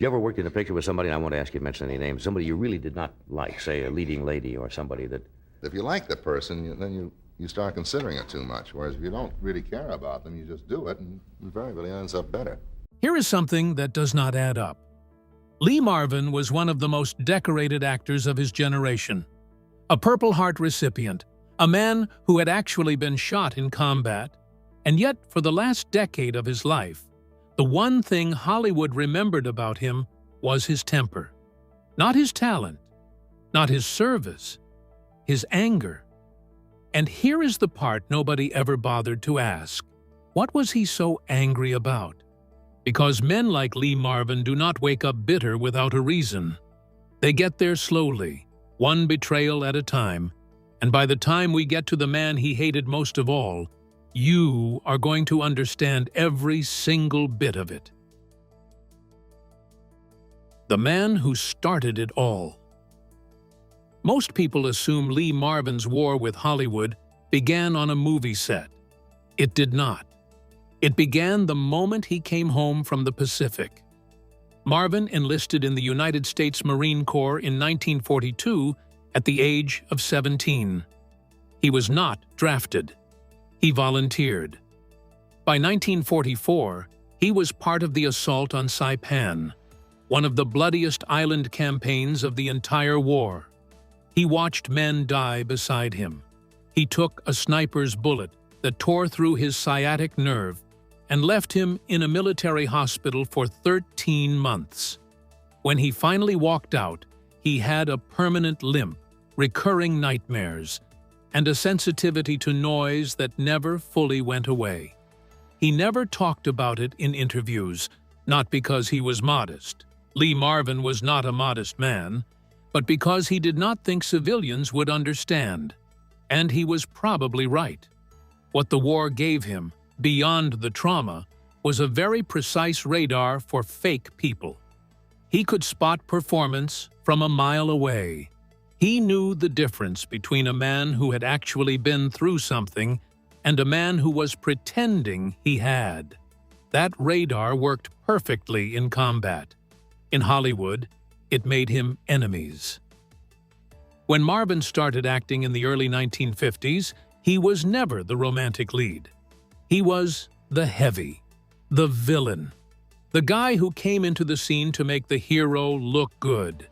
You ever worked in a picture with somebody, and I won't ask you to mention any names, somebody you really did not like, say a leading lady or somebody that... If you like the person, then you start considering it too much, whereas if you don't really care about them, you just do it, and invariably ends up better. Here is something that does not add up. Lee Marvin was one of the most decorated actors of his generation. A Purple Heart recipient, a man who had actually been shot in combat, and yet for the last decade of his life, the one thing Hollywood remembered about him was his temper. Not his talent, not his service, his anger. And here is the part nobody ever bothered to ask. What was he so angry about? Because men like Lee Marvin do not wake up bitter without a reason. They get there slowly, one betrayal at a time, and by the time we get to the man he hated most of all, you are going to understand every single bit of it. The man who started it all. Most people assume Lee Marvin's war with Hollywood began on a movie set. It did not. It began the moment he came home from the Pacific. Marvin enlisted in the United States Marine Corps in 1942 at the age of 17. He was not drafted. He volunteered. By 1944, he was part of the assault on Saipan, one of the bloodiest island campaigns of the entire war. He watched men die beside him. He took a sniper's bullet that tore through his sciatic nerve and left him in a military hospital for 13 months. When he finally walked out, he had a permanent limp, recurring nightmares, and a sensitivity to noise that never fully went away. He never talked about it in interviews, not because he was modest. Lee Marvin was not a modest man, but because he did not think civilians would understand. And he was probably right. What the war gave him, beyond the trauma, was a very precise radar for fake people. He could spot performance from a mile away. He knew the difference between a man who had actually been through something and a man who was pretending he had. That radar worked perfectly in combat. In Hollywood, it made him enemies. When Marvin started acting in the early 1950s, he was never the romantic lead. He was the heavy, the villain, the guy who came into the scene to make the hero look good.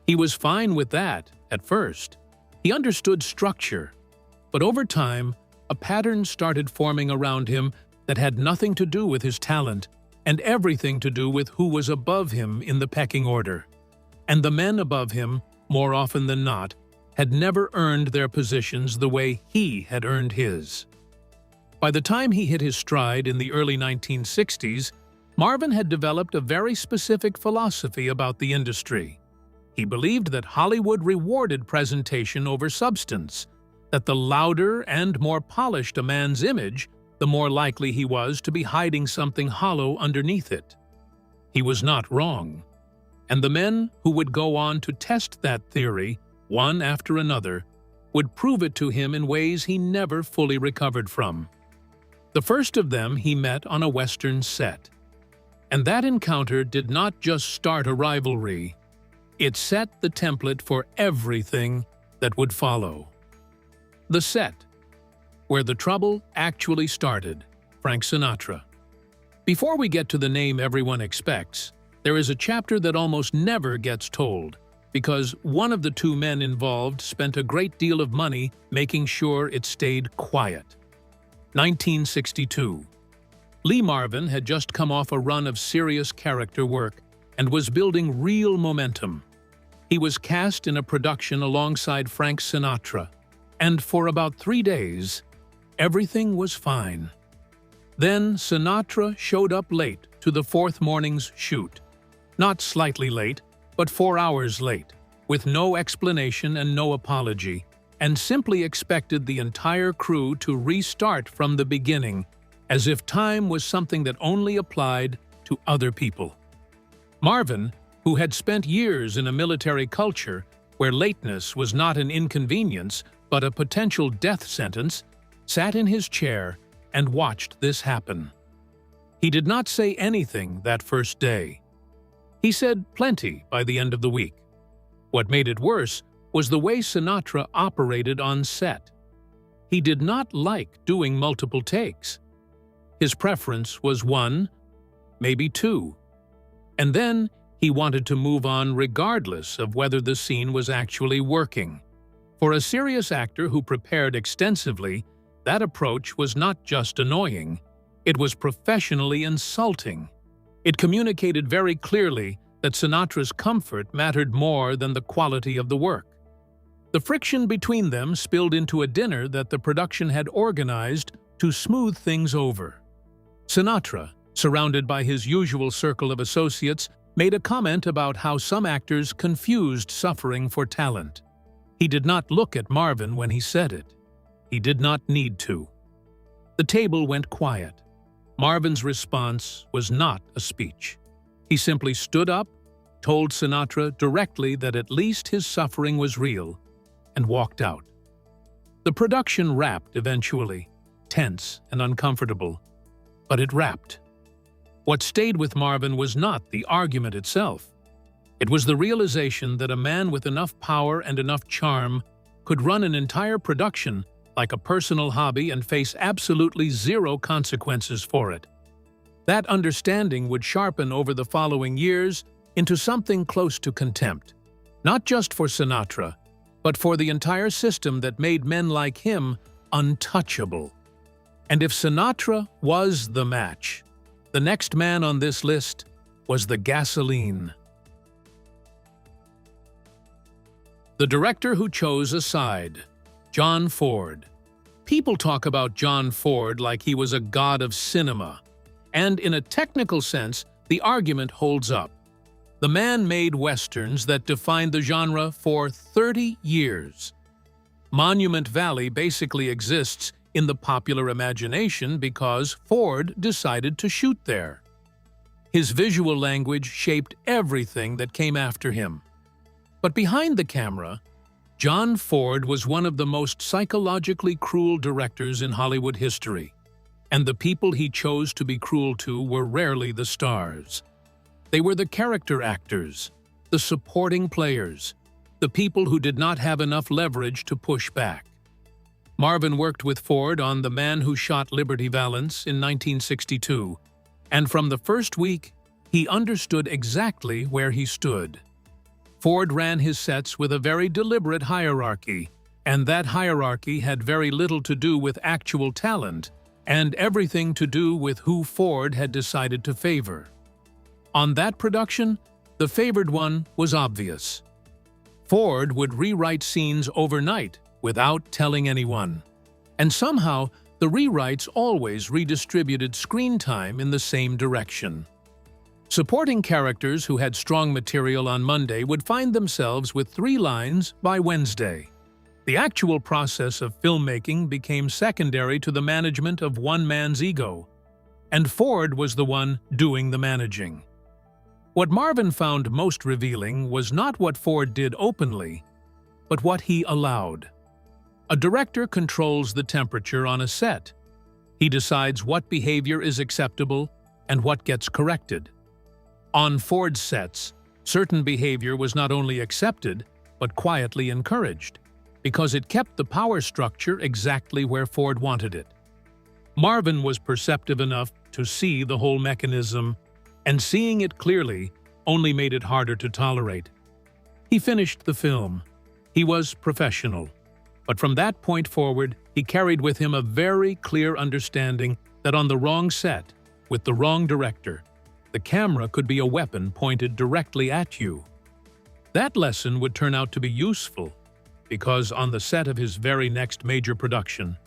He was fine with that at first. He understood structure, but over time, a pattern started forming around him that had nothing to do with his talent and everything to do with who was above him in the pecking order. And the men above him, more often than not, had never earned their positions the way he had earned his. By the time he hit his stride in the early 1960s, Marvin had developed a very specific philosophy about the industry. He believed that Hollywood rewarded presentation over substance, that the louder and more polished a man's image, the more likely he was to be hiding something hollow underneath it. He was not wrong. And the men who would go on to test that theory, one after another, would prove it to him in ways he never fully recovered from. The first of them he met on a Western set. And that encounter did not just start a rivalry, it set the template for everything that would follow. The set, where the trouble actually started, Frank Sinatra. Before we get to the name everyone expects, there is a chapter that almost never gets told, because one of the two men involved spent a great deal of money making sure it stayed quiet. 1962. Lee Marvin had just come off a run of serious character work and was building real momentum. He was cast in a production alongside Frank Sinatra, and for about 3 days, everything was fine. Then Sinatra showed up late to the fourth morning's shoot. Not slightly late, but 4 hours late, with no explanation and no apology, and simply expected the entire crew to restart from the beginning, as if time was something that only applied to other people. Marvin, who had spent years in a military culture where lateness was not an inconvenience but a potential death sentence, sat in his chair and watched this happen. He did not say anything that first day. He said plenty by the end of the week. What made it worse was the way Sinatra operated on set. He did not like doing multiple takes. His preference was one, maybe two. And then he wanted to move on regardless of whether the scene was actually working. For a serious actor who prepared extensively, that approach was not just annoying, it was professionally insulting. It communicated very clearly that Sinatra's comfort mattered more than the quality of the work. The friction between them spilled into a dinner that the production had organized to smooth things over. Sinatra, surrounded by his usual circle of associates, made a comment about how some actors confused suffering for talent. He did not look at Marvin when he said it. He did not need to. The table went quiet. Marvin's response was not a speech. He simply stood up, told Sinatra directly that at least his suffering was real, and walked out. The production wrapped eventually, tense and uncomfortable, but it wrapped. What stayed with Marvin was not the argument itself. It was the realization that a man with enough power and enough charm could run an entire production like a personal hobby and face absolutely zero consequences for it. That understanding would sharpen over the following years into something close to contempt, not just for Sinatra, but for the entire system that made men like him untouchable. And if Sinatra was the match, the next man on this list was the gasoline. The director who chose a side, John Ford. People talk about John Ford like he was a god of cinema, and in a technical sense, the argument holds up. The man made westerns that defined the genre for 30 years. Monument Valley basically exists in the popular imagination because Ford decided to shoot there. His visual language shaped everything that came after him. But behind the camera, John Ford was one of the most psychologically cruel directors in Hollywood history, and the people he chose to be cruel to were rarely the stars. They were the character actors, the supporting players, the people who did not have enough leverage to push back. Marvin worked with Ford on The Man Who Shot Liberty Valance in 1962, and from the first week, he understood exactly where he stood. Ford ran his sets with a very deliberate hierarchy, and that hierarchy had very little to do with actual talent and everything to do with who Ford had decided to favor. On that production, the favored one was obvious. Ford would rewrite scenes overnight without telling anyone, and somehow the rewrites always redistributed screen time in the same direction. Supporting characters who had strong material on Monday would find themselves with 3 lines by Wednesday. The actual process of filmmaking became secondary to the management of one man's ego, and Ford was the one doing the managing. What Marvin found most revealing was not what Ford did openly, but what he allowed. A director controls the temperature on a set. He decides what behavior is acceptable and what gets corrected. On Ford's sets, certain behavior was not only accepted, but quietly encouraged, because it kept the power structure exactly where Ford wanted it. Marvin was perceptive enough to see the whole mechanism, and seeing it clearly only made it harder to tolerate. He finished the film. He was professional. But from that point forward, he carried with him a very clear understanding that on the wrong set, with the wrong director, the camera could be a weapon pointed directly at you. That lesson would turn out to be useful, because on the set of his very next major production,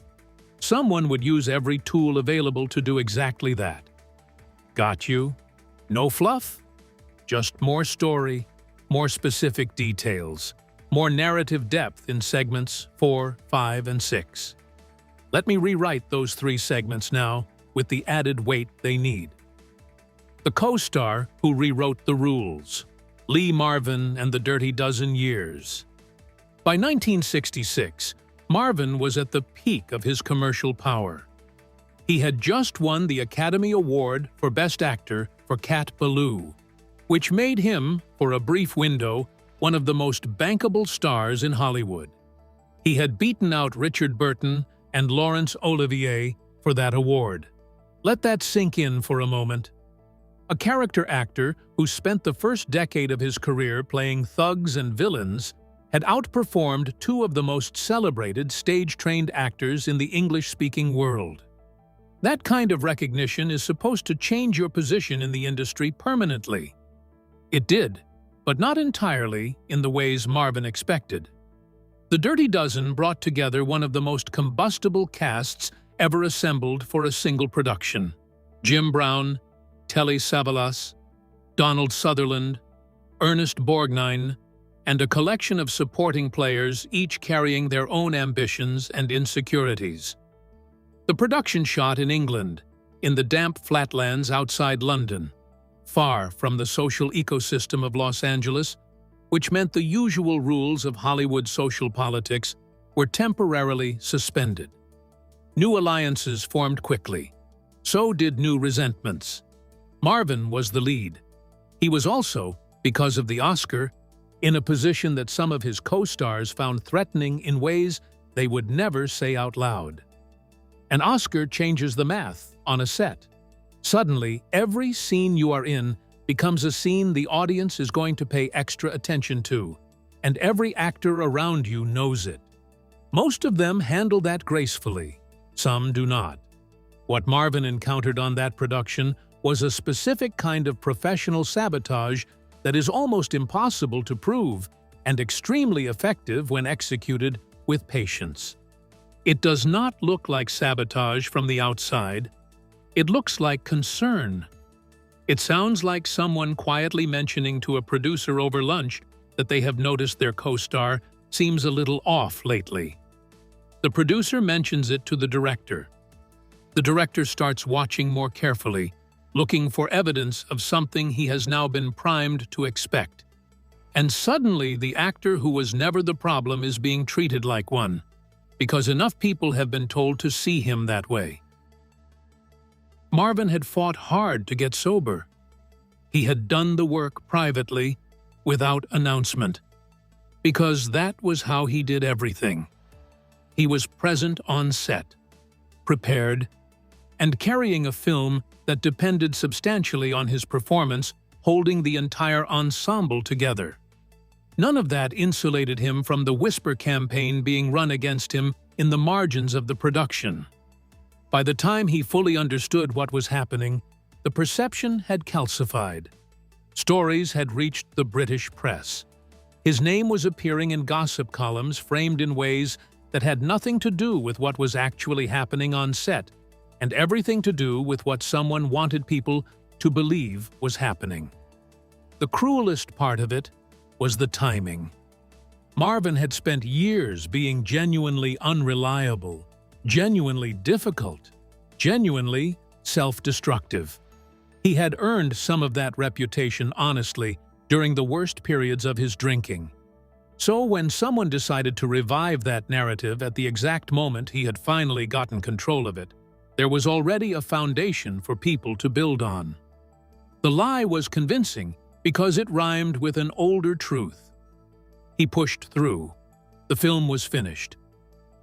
someone would use every tool available to do exactly that. Got you? No fluff? Just more story, more specific details, more narrative depth in segments 4, 5, and 6. Let me rewrite those 3 segments now with the added weight they need. The co-star who rewrote the rules, Lee Marvin and the Dirty Dozen Years. By 1966, Marvin was at the peak of his commercial power. He had just won the Academy Award for Best Actor for Cat Ballou. which made him, for a brief window, one of the most bankable stars in Hollywood. He had beaten out Richard Burton and Laurence Olivier for that award. Let that sink in for a moment. A character actor who spent the first decade of his career playing thugs and villains had outperformed two of the most celebrated stage-trained actors in the English-speaking world. That kind of recognition is supposed to change your position in the industry permanently. It did, but not entirely in the ways Marvin expected. The Dirty Dozen brought together one of the most combustible casts ever assembled for a single production. Jim Brown, Telly Savalas, Donald Sutherland, Ernest Borgnine, and a collection of supporting players, each carrying their own ambitions and insecurities. The production shot in England, in the damp flatlands outside London, far from the social ecosystem of Los Angeles, which meant the usual rules of Hollywood social politics were temporarily suspended. New alliances formed quickly. So did new resentments. Marvin was the lead. He was also, because of the Oscar, in a position that some of his co-stars found threatening in ways they would never say out loud. An Oscar changes the math on a set. Suddenly, every scene you are in becomes a scene the audience is going to pay extra attention to, and every actor around you knows it. Most of them handle that gracefully. Some do not. What Marvin encountered on that production was a specific kind of professional sabotage that is almost impossible to prove and extremely effective when executed with patience. It does not look like sabotage from the outside. It looks like concern. It sounds like someone quietly mentioning to a producer over lunch that they have noticed their co-star seems a little off lately. The producer mentions it to the director. The director starts watching more carefully, looking for evidence of something he has now been primed to expect. And suddenly the actor who was never the problem is being treated like one, because enough people have been told to see him that way. Marvin had fought hard to get sober. He had done the work privately, without announcement, because that was how he did everything. He was present on set, prepared, and carrying a film that depended substantially on his performance, holding the entire ensemble together. None of that insulated him from the whisper campaign being run against him in the margins of the production. By the time he fully understood what was happening, the perception had calcified. Stories had reached the British press. His name was appearing in gossip columns framed in ways that had nothing to do with what was actually happening on set, and everything to do with what someone wanted people to believe was happening. The cruelest part of it was the timing. Marvin had spent years being genuinely unreliable, genuinely difficult, genuinely self-destructive. He had earned some of that reputation honestly during the worst periods of his drinking. So when someone decided to revive that narrative at the exact moment he had finally gotten control of it, there was already a foundation for people to build on. The lie was convincing because it rhymed with an older truth. He pushed through. The film was finished.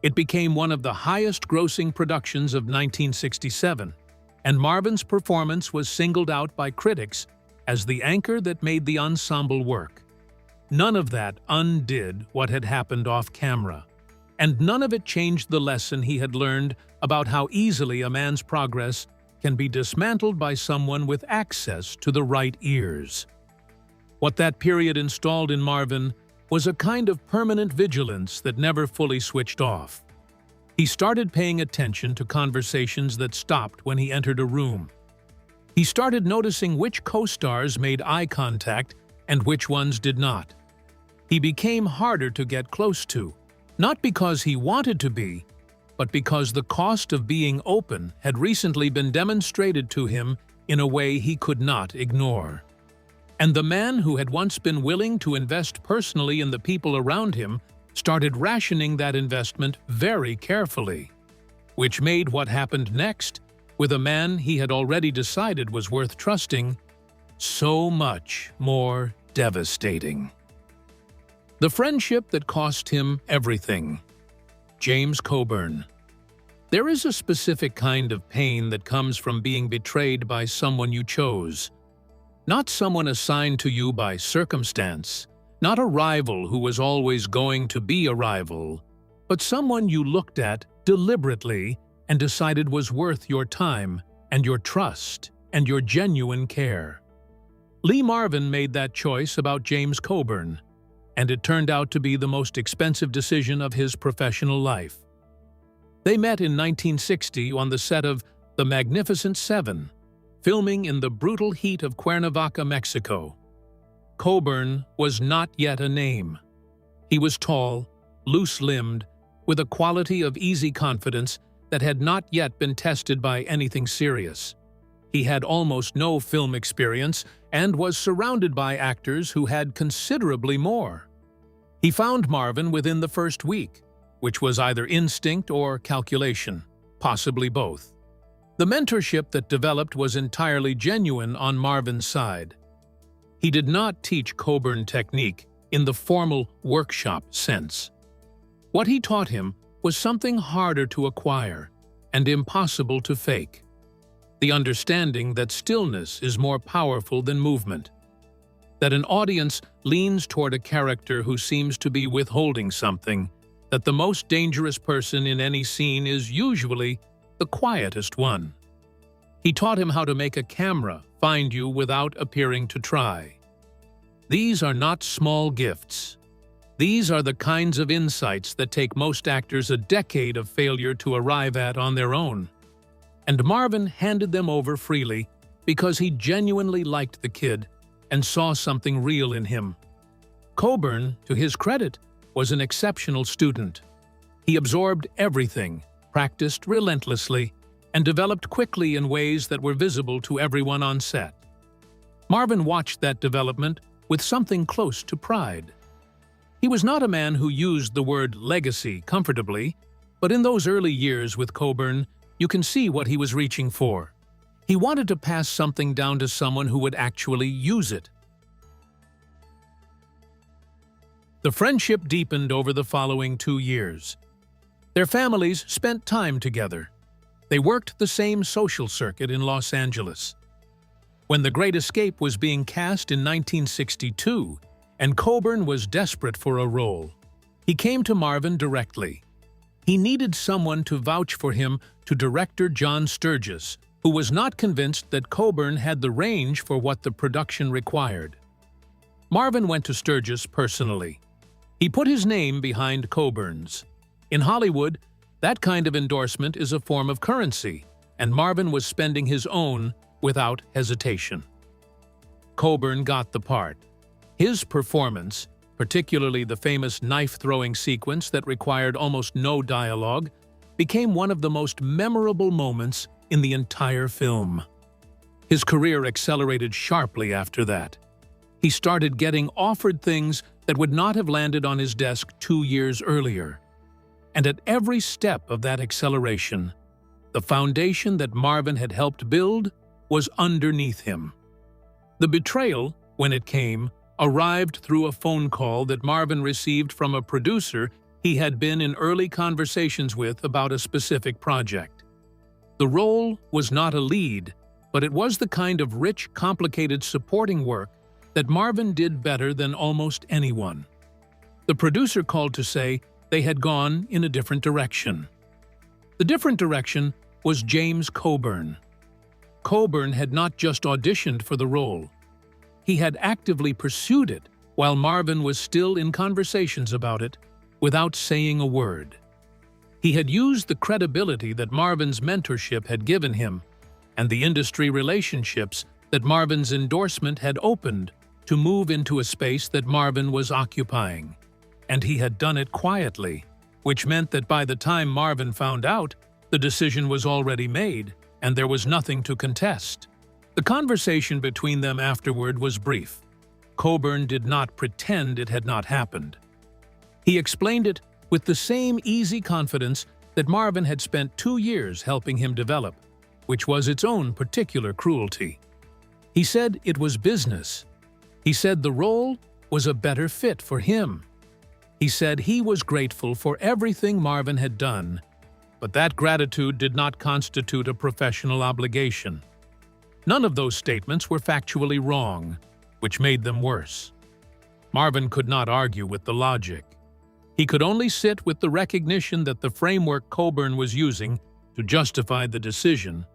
It became one of the highest-grossing productions of 1967, and Marvin's performance was singled out by critics as the anchor that made the ensemble work. None of that undid what had happened off-camera, and none of it changed the lesson he had learned about how easily a man's progress can be dismantled by someone with access to the right ears. What that period installed in Marvin was a kind of permanent vigilance that never fully switched off. He started paying attention to conversations that stopped when he entered a room. He started noticing which co-stars made eye contact and which ones did not. He became harder to get close to, not because he wanted to be, but because the cost of being open had recently been demonstrated to him in a way he could not ignore. And the man who had once been willing to invest personally in the people around him started rationing that investment very carefully, which made what happened next, with a man he had already decided was worth trusting, so much more devastating. The friendship that cost him everything. James Coburn. There is a specific kind of pain that comes from being betrayed by someone you chose. Not someone assigned to you by circumstance, not a rival who was always going to be a rival, but someone you looked at deliberately and decided was worth your time and your trust and your genuine care. Lee Marvin made that choice about James Coburn, and it turned out to be the most expensive decision of his professional life. They met in 1960 on the set of The Magnificent Seven, filming in the brutal heat of Cuernavaca, Mexico. Coburn was not yet a name. He was tall, loose-limbed, with a quality of easy confidence that had not yet been tested by anything serious. He had almost no film experience and was surrounded by actors who had considerably more. He found Marvin within the first week, which was either instinct or calculation, possibly both. The mentorship that developed was entirely genuine on Marvin's side. He did not teach Coburn technique in the formal workshop sense. What he taught him was something harder to acquire and impossible to fake: the understanding that stillness is more powerful than movement, that an audience leans toward a character who seems to be withholding something, that the most dangerous person in any scene is usually the quietest one. He taught him how to make a camera find you without appearing to try. These are not small gifts. These are the kinds of insights that take most actors a decade of failure to arrive at on their own. And Marvin handed them over freely because he genuinely liked the kid and saw something real in him. Coburn, to his credit, was an exceptional student. He absorbed everything, practiced relentlessly, and developed quickly in ways that were visible to everyone on set. Marvin watched that development with something close to pride. He was not a man who used the word legacy comfortably, but in those early years with Coburn, you can see what he was reaching for. He wanted to pass something down to someone who would actually use it. The friendship deepened over the following 2 years. Their families spent time together. They worked the same social circuit in Los Angeles. When The Great Escape was being cast in 1962, and Coburn was desperate for a role, he came to Marvin directly. He needed someone to vouch for him to director John Sturges, who was not convinced that Coburn had the range for what the production required. Marvin went to Sturges personally. He put his name behind Coburn's. In Hollywood, that kind of endorsement is a form of currency, and Marvin was spending his own without hesitation. Coburn got the part. His performance, particularly the famous knife-throwing sequence that required almost no dialogue, became one of the most memorable moments in the entire film. His career accelerated sharply after that. He started getting offered things that would not have landed on his desk 2 years earlier. And at every step of that acceleration, the foundation that Marvin had helped build was underneath him. The betrayal, when it came, arrived through a phone call that Marvin received from a producer he had been in early conversations with about a specific project. The role was not a lead, but it was the kind of rich, complicated supporting work that Marvin did better than almost anyone. The producer called to say they had gone in a different direction. The different direction was James Coburn. Coburn had not just auditioned for the role. He had actively pursued it while Marvin was still in conversations about it, without saying a word. He had used the credibility that Marvin's mentorship had given him and the industry relationships that Marvin's endorsement had opened to move into a space that Marvin was occupying. And he had done it quietly, which meant that by the time Marvin found out, the decision was already made and there was nothing to contest. The conversation between them afterward was brief. Coburn did not pretend it had not happened. He explained it with the same easy confidence that Marvin had spent 2 years helping him develop, which was its own particular cruelty. He said it was business. He said the role was a better fit for him. He said he was grateful for everything Marvin had done, but that gratitude did not constitute a professional obligation. None of those statements were factually wrong, which made them worse. Marvin could not argue with the logic. He could only sit with the recognition that the framework Coburn was using to justify the decision,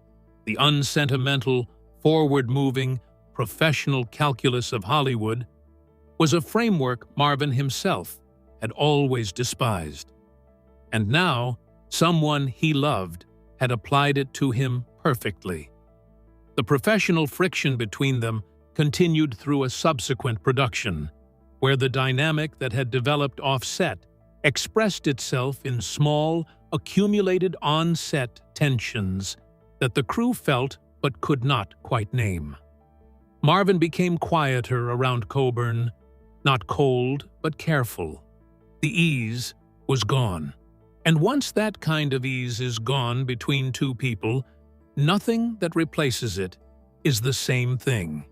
the unsentimental, forward-moving, professional calculus of Hollywood, was a framework Marvin himself had always despised. And now, someone he loved had applied it to him perfectly. The professional friction between them continued through a subsequent production, where the dynamic that had developed off-set expressed itself in small, accumulated on-set tensions that the crew felt but could not quite name. Marvin became quieter around Coburn, not cold but careful. The ease was gone. And once that kind of ease is gone between two people, nothing that replaces it is the same thing.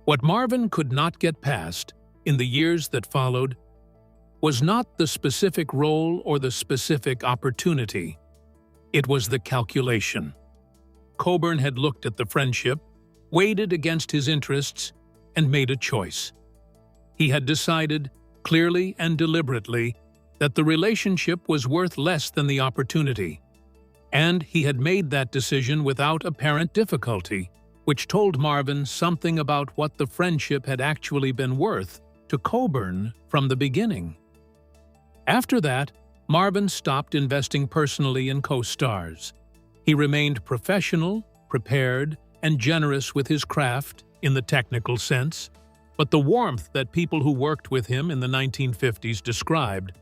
What Marvin could not get past in the years that followed was not the specific role or the specific opportunity. It was the calculation. Coburn had looked at the friendship, weighed it against his interests, and made a choice. He had decided, clearly and deliberately, that the relationship was worth less than the opportunity. And he had made that decision without apparent difficulty, which told Marvin something about what the friendship had actually been worth to Coburn from the beginning. After that, Marvin stopped investing personally in co-stars. He remained professional, prepared, and generous with his craft in the technical sense, but the warmth that people who worked with him in the 1950s described,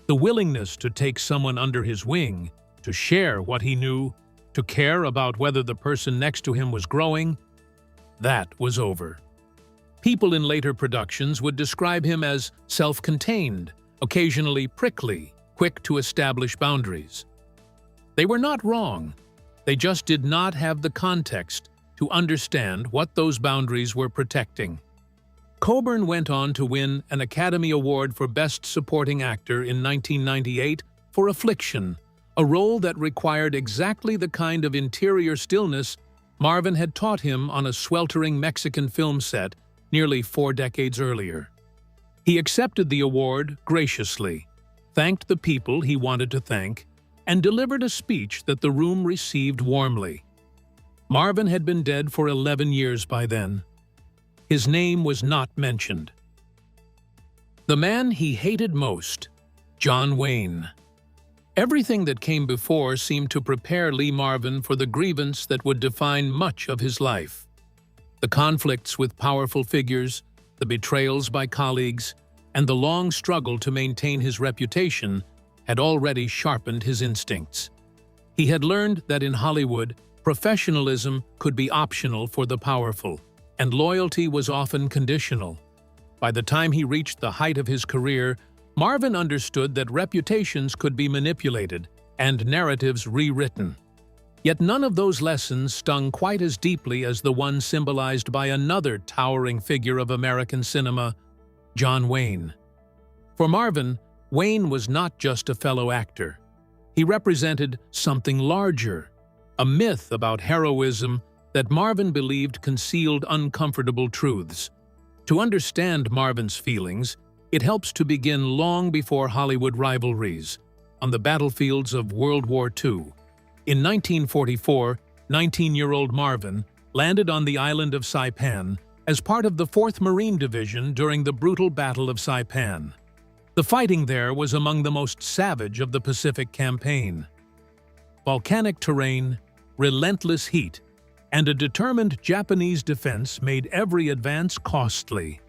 the willingness to take someone under his wing, to share what he knew, to care about whether the person next to him was growing, that was over. People in later productions would describe him as self-contained, occasionally prickly, quick to establish boundaries. They were not wrong. They just did not have the context to understand what those boundaries were protecting. Coburn went on to win an Academy Award for Best Supporting Actor in 1998 for Affliction, a role that required exactly the kind of interior stillness Marvin had taught him on a sweltering Mexican film set nearly 4 decades earlier. He accepted the award graciously, thanked the people he wanted to thank, and delivered a speech that the room received warmly. Marvin had been dead for 11 years by then. His name was not mentioned. The man he hated most, John Wayne. Everything that came before seemed to prepare Lee Marvin for the grievance that would define much of his life. The conflicts with powerful figures, the betrayals by colleagues, and the long struggle to maintain his reputation had already sharpened his instincts. He had learned that in Hollywood, professionalism could be optional for the powerful, and loyalty was often conditional. By the time he reached the height of his career, Marvin understood that reputations could be manipulated and narratives rewritten. Yet none of those lessons stung quite as deeply as the one symbolized by another towering figure of American cinema, John Wayne. For Marvin, Wayne was not just a fellow actor. He represented something larger, a myth about heroism that Marvin believed concealed uncomfortable truths. To understand Marvin's feelings, it helps to begin long before Hollywood rivalries, on the battlefields of World War II. In 1944, 19-year-old Marvin landed on the island of Saipan as part of the 4th Marine Division during the brutal Battle of Saipan. The fighting there was among the most savage of the Pacific Campaign. Volcanic terrain, relentless heat, and a determined Japanese defense made every advance costly.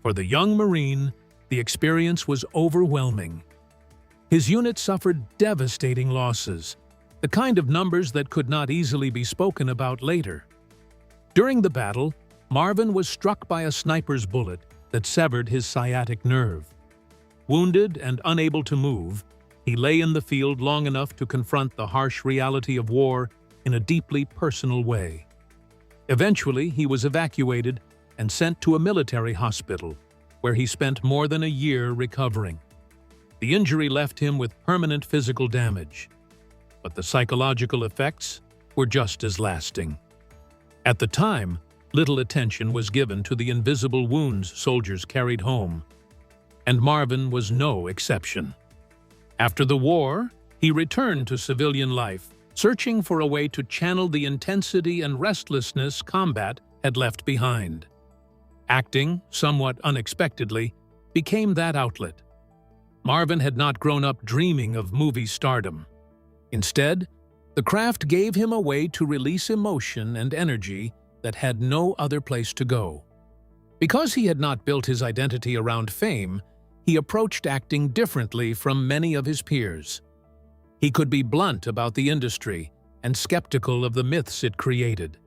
For the young Marine, the experience was overwhelming. His unit suffered devastating losses, the kind of numbers that could not easily be spoken about later. During the battle, Marvin was struck by a sniper's bullet that severed his sciatic nerve. Wounded and unable to move, he lay in the field long enough to confront the harsh reality of war in a deeply personal way. Eventually, he was evacuated and sent to a military hospital, where he spent more than a year recovering. The injury left him with permanent physical damage, but the psychological effects were just as lasting. At the time, little attention was given to the invisible wounds soldiers carried home, and Marvin was no exception. After the war, he returned to civilian life, searching for a way to channel the intensity and restlessness combat had left behind. Acting, somewhat unexpectedly, became that outlet. Marvin had not grown up dreaming of movie stardom. Instead, the craft gave him a way to release emotion and energy that had no other place to go. Because he had not built his identity around fame, he approached acting differently from many of his peers. He could be blunt about the industry and skeptical of the myths it created.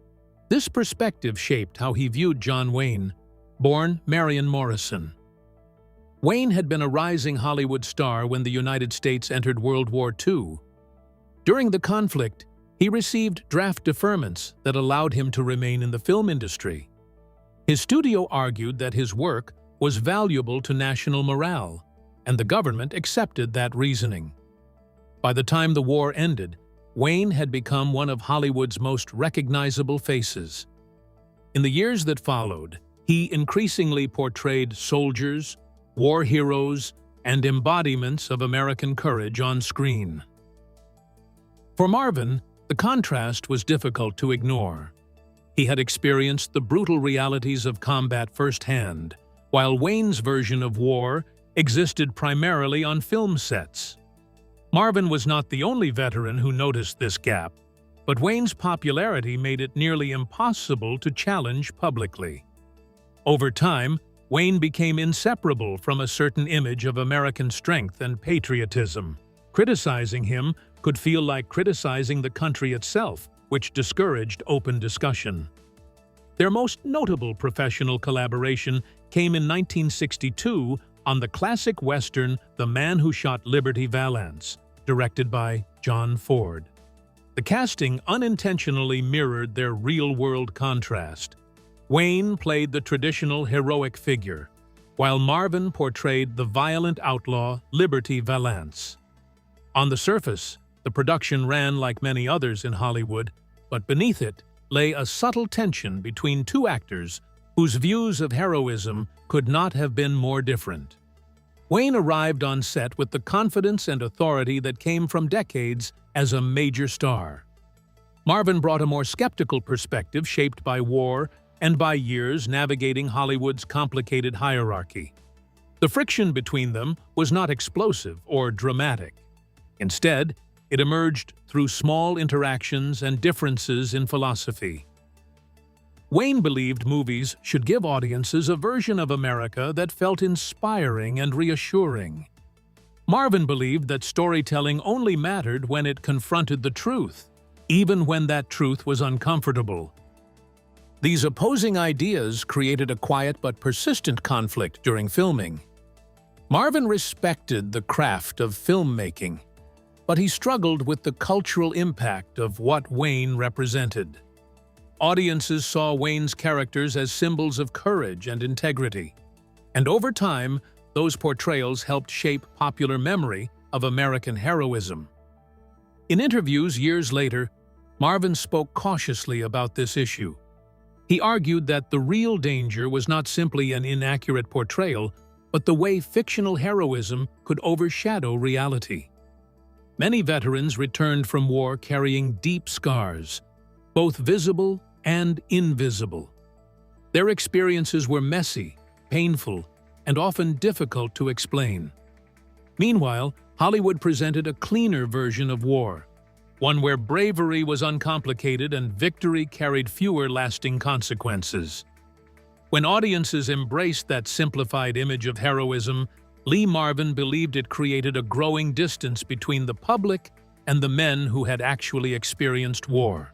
This perspective shaped how he viewed John Wayne, born Marion Morrison. Wayne had been a rising Hollywood star when the United States entered World War II. During the conflict, he received draft deferments that allowed him to remain in the film industry. His studio argued that his work was valuable to national morale, and the government accepted that reasoning. By the time the war ended, Wayne had become one of Hollywood's most recognizable faces. In the years that followed, he increasingly portrayed soldiers, war heroes, and embodiments of American courage on screen. For Marvin, the contrast was difficult to ignore. He had experienced the brutal realities of combat firsthand, while Wayne's version of war existed primarily on film sets. Marvin was not the only veteran who noticed this gap, but Wayne's popularity made it nearly impossible to challenge publicly. Over time, Wayne became inseparable from a certain image of American strength and patriotism. Criticizing him could feel like criticizing the country itself, which discouraged open discussion. Their most notable professional collaboration came in 1962 on the classic Western The Man Who Shot Liberty Valance, directed by John Ford. The casting unintentionally mirrored their real-world contrast. Wayne played the traditional heroic figure, while Marvin portrayed the violent outlaw Liberty Valance. On the surface, the production ran like many others in Hollywood, but beneath it lay a subtle tension between two actors whose views of heroism could not have been more different. Wayne arrived on set with the confidence and authority that came from decades as a major star. Marvin brought a more skeptical perspective shaped by war and by years navigating Hollywood's complicated hierarchy. The friction between them was not explosive or dramatic. Instead, it emerged through small interactions and differences in philosophy. Wayne believed movies should give audiences a version of America that felt inspiring and reassuring. Marvin believed that storytelling only mattered when it confronted the truth, even when that truth was uncomfortable. These opposing ideas created a quiet but persistent conflict during filming. Marvin respected the craft of filmmaking, but he struggled with the cultural impact of what Wayne represented. Audiences saw Wayne's characters as symbols of courage and integrity, and over time, those portrayals helped shape popular memory of American heroism. In interviews years later, Marvin spoke cautiously about this issue. He argued that the real danger was not simply an inaccurate portrayal, but the way fictional heroism could overshadow reality. Many veterans returned from war carrying deep scars, both visible and invisible. Their experiences were messy, painful, and often difficult to explain. Meanwhile, Hollywood presented a cleaner version of war, one where bravery was uncomplicated and victory carried fewer lasting consequences. When audiences embraced that simplified image of heroism, Lee Marvin believed it created a growing distance between the public and the men who had actually experienced war.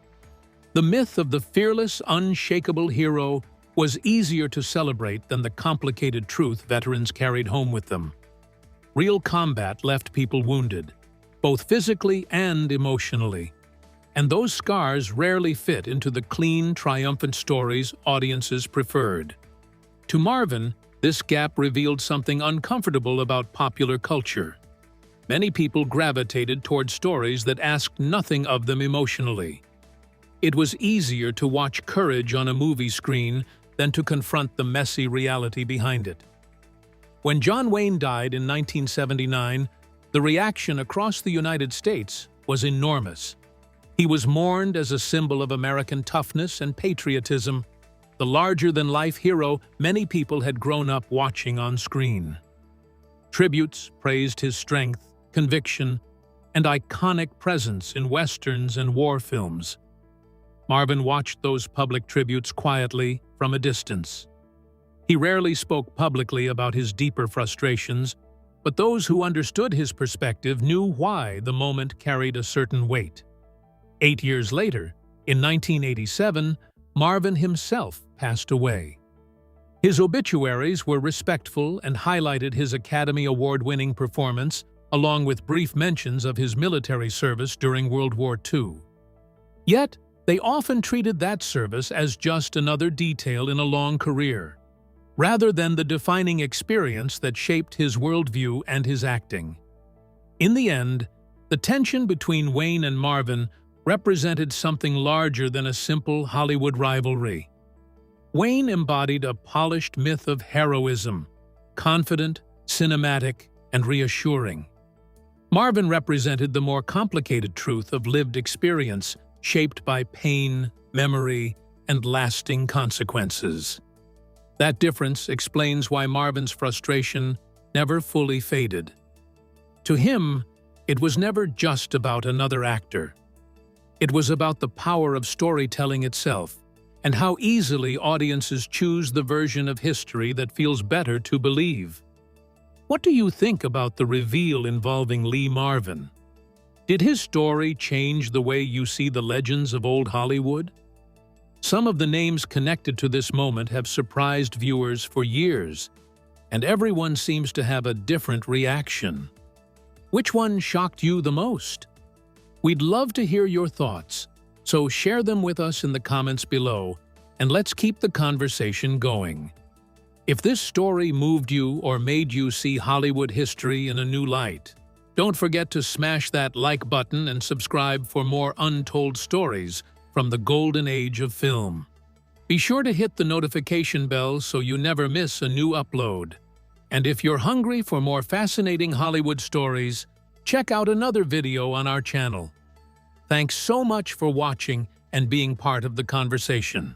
The myth of the fearless, unshakable hero was easier to celebrate than the complicated truth veterans carried home with them. Real combat left people wounded, both physically and emotionally. and those scars rarely fit into the clean, triumphant stories audiences preferred. To Marvin, this gap revealed something uncomfortable about popular culture. Many people gravitated toward stories that asked nothing of them emotionally. It was easier to watch courage on a movie screen than to confront the messy reality behind it. When John Wayne died in 1979, the reaction across the United States was enormous. He was mourned as a symbol of American toughness and patriotism, the larger-than-life hero many people had grown up watching on screen. Tributes praised his strength, conviction, and iconic presence in westerns and war films. Marvin watched those public tributes quietly from a distance. He rarely spoke publicly about his deeper frustrations, but those who understood his perspective knew why the moment carried a certain weight. 8 years later, in 1987, Marvin himself passed away. His obituaries were respectful and highlighted his Academy Award-winning performance, along with brief mentions of his military service during World War II. Yet, they often treated that service as just another detail in a long career, rather than the defining experience that shaped his worldview and his acting. In the end, the tension between Wayne and Marvin represented something larger than a simple Hollywood rivalry. Wayne embodied a polished myth of heroism, confident, cinematic, and reassuring. Marvin represented the more complicated truth of lived experience, shaped by pain, memory, and lasting consequences. That difference explains why Marvin's frustration never fully faded. To him, it was never just about another actor. It was about the power of storytelling itself, and how easily audiences choose the version of history that feels better to believe. What do you think about the reveal involving Lee Marvin? Did his story change the way you see the legends of old Hollywood? Some of the names connected to this moment have surprised viewers for years, and everyone seems to have a different reaction. Which one shocked you the most? We'd love to hear your thoughts, so share them with us in the comments below, and let's keep the conversation going. If this story moved you or made you see Hollywood history in a new light, don't forget to smash that like button and subscribe for more untold stories from the golden age of film. Be sure to hit the notification bell so you never miss a new upload. And if you're hungry for more fascinating Hollywood stories, check out another video on our channel. Thanks so much for watching and being part of the conversation.